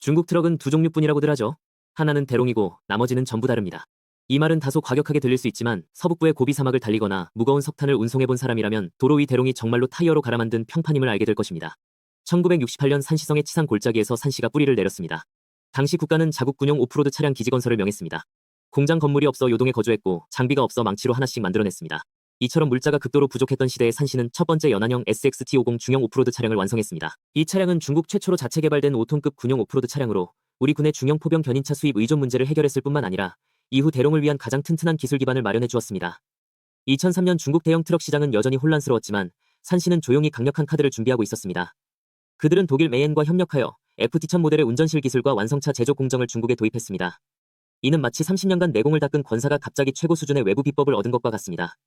중국 트럭은 두 종류뿐이라고들 하죠. 하나는 대롱이고 나머지는 전부 다릅니다. 이 말은 다소 과격하게 들릴 수 있지만 서북부의 고비 사막을 달리거나 무거운 석탄을 운송해본 사람이라면 도로 위 대롱이 정말로 타이어로 갈아 만든 평판임을 알게 될 것입니다. 1968년 산시성의 치산 골짜기에서 산시가 뿌리를 내렸습니다. 당시 국가는 자국 군용 오프로드 차량 기지 건설을 명했습니다. 공장 건물이 없어 요동에 거주했고 장비가 없어 망치로 하나씩 만들어냈습니다. 이처럼 물자가 극도로 부족했던 시대에 산시는 첫 번째 연안형 SXT50 중형 오프로드 차량을 완성했습니다. 이 차량은 중국 최초로 자체 개발된 5톤급 군용 오프로드 차량으로 우리 군의 중형 포병 견인차 수입 의존 문제를 해결했을 뿐만 아니라 이후 대롱을 위한 가장 튼튼한 기술 기반을 마련해 주었습니다. 2003년 중국 대형 트럭 시장은 여전히 혼란스러웠지만 산시는 조용히 강력한 카드를 준비하고 있었습니다. 그들은 독일 메yen과 협력하여 FT1000 모델의 운전실 기술과 완성차 제조 공정을 중국에 도입했습니다. 이는 마치 30년간 내공을 닦은 권사가 갑자기 최고 수준의 외부 비법을 얻은 것과 같습니다.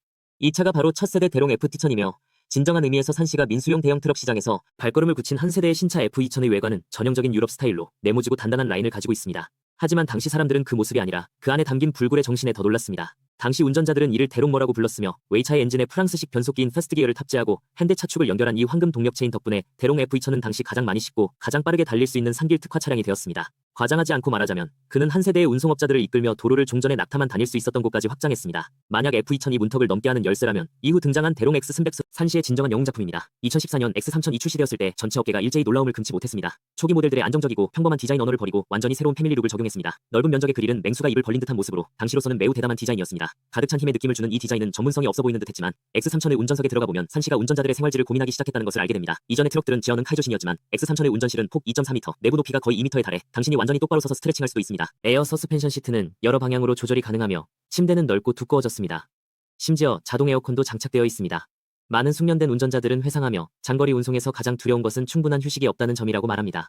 이 차가 바로 첫 세대 대롱 FT1000이며 진정한 의미에서 산시가 민수용 대형 트럭 시장에서 발걸음을 굳힌 한 세대의 신차 F2000의 외관은 전형적인 유럽 스타일로 네모지고 단단한 라인을 가지고 있습니다. 하지만 당시 사람들은 그 모습이 아니라 그 안에 담긴 불굴의 정신에 더 놀랐습니다. 당시 운전자들은 이를 대롱머라고 불렀으며 웨이차의 엔진에 프랑스식 변속기인 패스트기어를 탑재하고 핸드 차축을 연결한 이 황금 동력체인 덕분에 대롱 F2000은 당시 가장 많이 싣고 가장 빠르게 달릴 수 있는 산길 특화 차량이 되었습니다. 과장하지 않고 말하자면 그는 한 세대의 운송업자들을 이끌며 도로를 종전에 낙타만 다닐 수 있었던 곳까지 확장했습니다. 만약 F2000이 문턱을 넘게 하는 열쇠라면 이후 등장한 대롱 X300 산시의 진정한 영웅작품입니다. 2014년 X3000이 출시되었을 때 전체 업계가 일제히 놀라움을 금치 못했습니다. 초기 모델들의 안정적이고 평범한 디자인 언어를 버리고 완전히 새로운 패밀리 룩을 적용했습니다. 넓은 면적의 그릴은 맹수가 입을 벌린 듯한 모습으로 당시로서는 매우 대담한 디자인이었습니다. 가득 찬 힘의 느낌을 주는 이 디자인은 전문성이 없어 보이는 듯했지만 X3000의 운전석에 들어가 보면 산시가 운전자들의 생활질을 고민하기 시작했다는 것을 알게 됩니다. 이전의 트럭들은 제어는 카이조신이었지만 X3000의 운전실은 폭 2.4m, 내부 높이가 거의 2m에 달해 당신이 완전히 똑바로 서서 스트레칭할 수도 있습니다. 에어 서스펜션 시트는 여러 방향으로 조절이 가능하며 침대는 넓고 두꺼워졌습니다. 심지어 자동 에어컨도 장착되어 있습니다. 많은 숙련된 운전자들은 회상하며 장거리 운송에서 가장 두려운 것은 충분한 휴식이 없다는 점이라고 말합니다.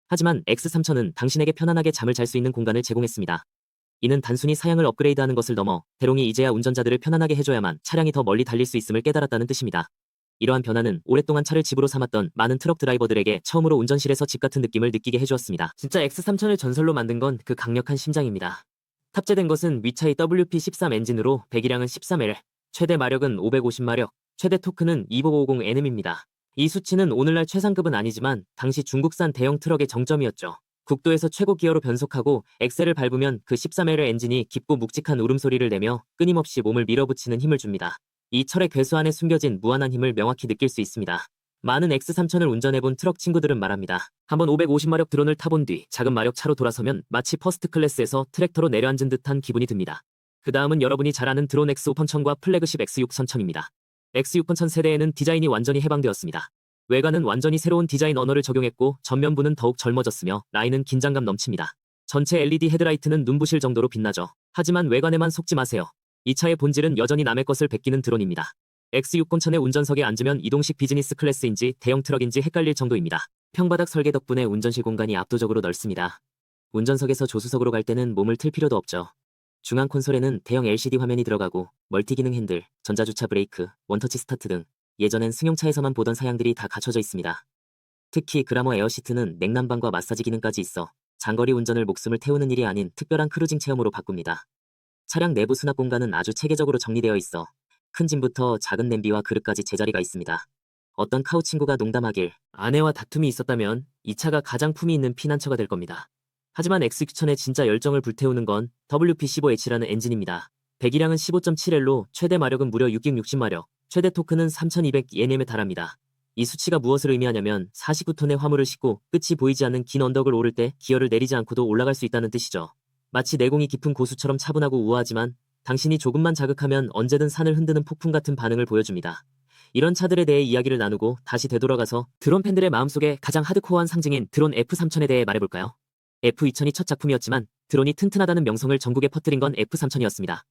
하지만 X3000은 당신에게 편안하게 잠을 잘 수 있는 공간을 제공했습니다. 이는 단순히 사양을 업그레이드하는 것을 넘어 대롱이 이제야 운전자들을 편안하게 해줘야만 차량이 더 멀리 달릴 수 있음을 깨달았다는 뜻입니다. 이러한 변화는 오랫동안 차를 집으로 삼았던 많은 트럭 드라이버들에게 처음으로 운전실에서 집 같은 느낌을 느끼게 해주었습니다. 진짜 X3000을 전설로 만든 건 그 강력한 심장입니다. 탑재된 것은 위차의 WP13 엔진으로 배기량은 13L, 최대 마력은 550마력, 최대 토크는 2550Nm입니다. 이 수치는 오늘날 최상급은 아니지만 당시 중국산 대형 트럭의 정점이었죠. 국도에서 최고 기어로 변속하고 엑셀을 밟으면 그 13L의 엔진이 깊고 묵직한 울음소리를 내며 끊임없이 몸을 밀어붙이는 힘을 줍니다. 이 철의 괴수 안에 숨겨진 무한한 힘을 명확히 느낄 수 있습니다. 많은 X3000을 운전해본 트럭 친구들은 말합니다. 한번 550마력 드론을 타본 뒤 작은 마력 차로 돌아서면 마치 퍼스트 클래스에서 트랙터로 내려앉은 듯한 기분이 듭니다. 그 다음은 여러분이 잘 아는 드론 X5000과 플래그십 X6000입니다. X6000 세대에는 디자인이 완전히 해방되었습니다. 외관은 완전히 새로운 디자인 언어를 적용했고 전면부는 더욱 젊어졌으며 라인은 긴장감 넘칩니다. 전체 LED 헤드라이트는 눈부실 정도로 빛나죠. 하지만 외관에만 속지 마세요. 이 차의 본질은 여전히 남의 것을 베끼는 드론입니다. X6000의 운전석에 앉으면 이동식 비즈니스 클래스인지 대형 트럭인지 헷갈릴 정도입니다. 평바닥 설계 덕분에 운전실 공간이 압도적으로 넓습니다. 운전석에서 조수석으로 갈 때는 몸을 틀 필요도 없죠. 중앙 콘솔에는 대형 LCD 화면이 들어가고 멀티기능 핸들, 전자주차 브레이크, 원터치 스타트 등 예전엔 승용차에서만 보던 사양들이 다 갖춰져 있습니다. 특히 그라모 에어시트는 냉난방과 마사지 기능까지 있어 장거리 운전을 목숨을 태우는 일이 아닌 특별한 크루징 체험으로 바꿉니다. 차량 내부 수납 공간은 아주 체계적으로 정리되어 있어 큰 짐부터 작은 냄비와 그릇까지 제자리가 있습니다. 어떤 카우 친구가 농담하길 아내와 다툼이 있었다면 이 차가 가장 품이 있는 피난처가 될 겁니다. 하지만 X6000의 진짜 열정을 불태우는 건 WP15H라는 엔진입니다. 배기량은 15.7L로 최대 마력은 무려 660마력, 최대 토크는 3200Nm에 달합니다. 이 수치가 무엇을 의미하냐면 49톤의 화물을 싣고 끝이 보이지 않는 긴 언덕을 오를 때 기어를 내리지 않고도 올라갈 수 있다는 뜻이죠. 마치 내공이 깊은 고수처럼 차분하고 우아하지만 당신이 조금만 자극하면 언제든 산을 흔드는 폭풍 같은 반응을 보여줍니다. 이런 차들에 대해 이야기를 나누고 다시 되돌아가서 드론 팬들의 마음속에 가장 하드코어한 상징인 드론 F3000에 대해 말해볼까요? F2000이 첫 작품이었지만 드론이 튼튼하다는 명성을 전국에 퍼뜨린 건 F3000이었습니다.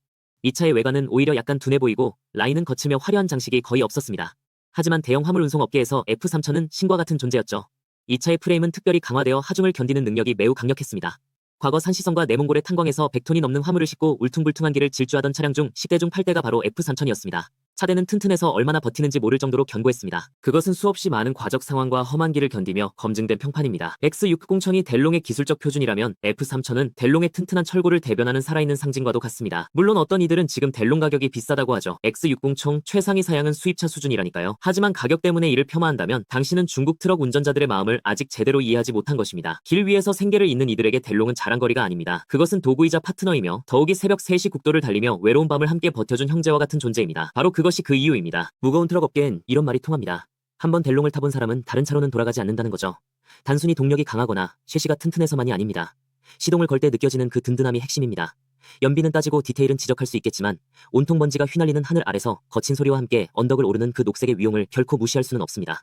이 차의 외관은 오히려 약간 둔해 보이고 라인은 거치며 화려한 장식이 거의 없었습니다. 하지만 대형 화물 운송 업계에서 F3000은 신과 같은 존재였죠. 이 차의 프레임은 특별히 강화되어 하중을 견디는 능력이 매우 강력했습니다. 과거 산시성과 내몽골의 탄광에서 100톤이 넘는 화물을 싣고 울퉁불퉁한 길을 질주하던 차량 중 10대 중 8대가 바로 F3000이었습니다. 차대는 튼튼해서 얼마나 버티는지 모를 정도로 견고했습니다. 그것은 수없이 많은 과적 상황과 험한 길을 견디며 검증된 평판입니다. X690이 델롱의 기술적 표준이라면 F3000은 델롱의 튼튼한 철골을 대변하는 살아있는 상징과도 같습니다. 물론 어떤 이들은 지금 델롱 가격이 비싸다고 하죠. X690 최상위 사양은 수입차 수준이라니까요. 하지만 가격 때문에 이를 폄하한다면 당신은 중국 트럭 운전자들의 마음을 아직 제대로 이해하지 못한 것입니다. 길 위에서 생계를 잇는 이들에게 델롱은 자랑거리가 아닙니다. 그것은 도구이자 파트너이며 더욱이 새벽 3시 국도를 달리며 외로운 밤을 함께 버텨준 형제와 같은 존재입니다. 바로 그것이 그 이유입니다. 무거운 트럭 업계엔 이런 말이 통합니다. 한번 델롱을 타본 사람은 다른 차로는 돌아가지 않는다는 거죠. 단순히 동력이 강하거나 셰시가 튼튼해서만이 아닙니다. 시동을 걸 때 느껴지는 그 든든함이 핵심입니다. 연비는 따지고 디테일은 지적할 수 있겠지만 온통 먼지가 휘날리는 하늘 아래서 거친 소리와 함께 언덕을 오르는 그 녹색의 위용을 결코 무시할 수는 없습니다.